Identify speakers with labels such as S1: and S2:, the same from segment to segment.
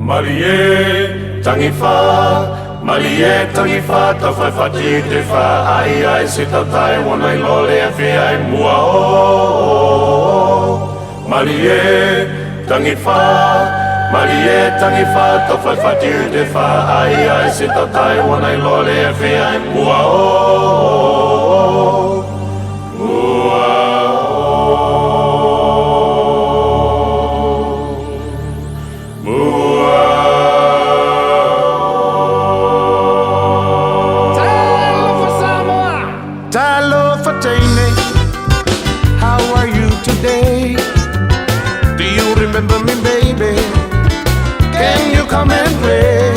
S1: Malie tangi fa, malie tangi fa, ta fai fati te fa, ai se ta tai wana I lole a fe ai mua o. Malie tangi fa, ta fai fati te fa, ai se ta tai wana I lole a fe ai mua o.
S2: How are you today? Do you remember me, baby? Can you come and play?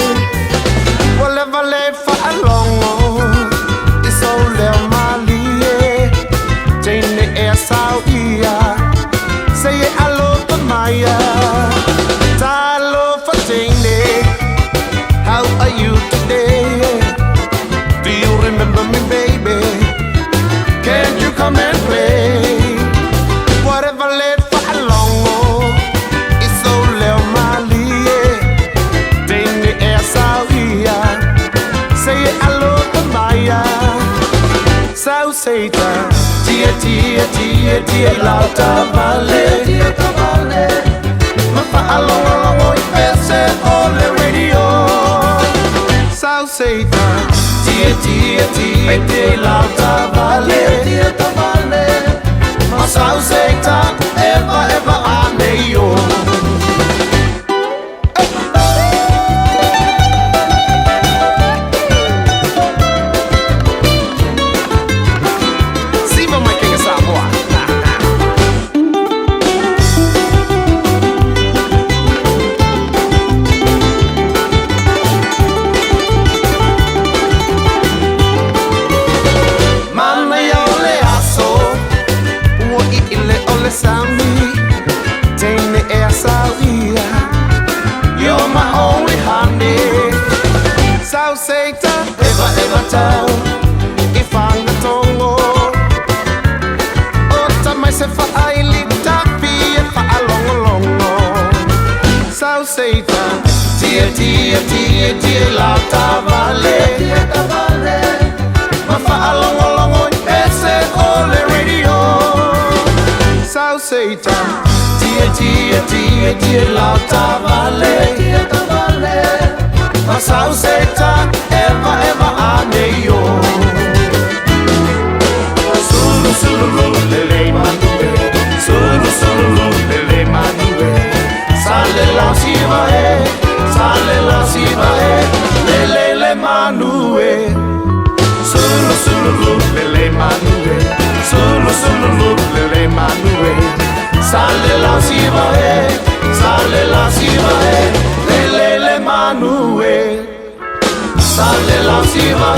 S2: Well, ever late for a long, it's all there, Mali. Jane air Saudi, say hello to Maya. Hello for Jane. How are you today? Do you remember me, baby? Can you come and play? Whatever late for a long, it's so little Mali. Ding the air Saudi, say hello to Maya. South Satan, tia lauta vale. Mafa along, oi pese on the radio. South Satan, tia lauta vale. South Satan, ever aneyo. Siva my king of Samoa. Sammy, take the air Saudi. You're my only honey. South Satan, ever tell. If I'm the tongo, oh, tell myself I live happy if I long. South Satan, tia lauta vale. Ma fa along, ese ole radio. South Satan, tia lauta vale. Ma South Satan, ever aneyo. Sulu lele manue, sulu lele manue. Sale la siva lele manue. Sulu lele manue, sulu lele manue. Sale la siva lele manue. Sale la siva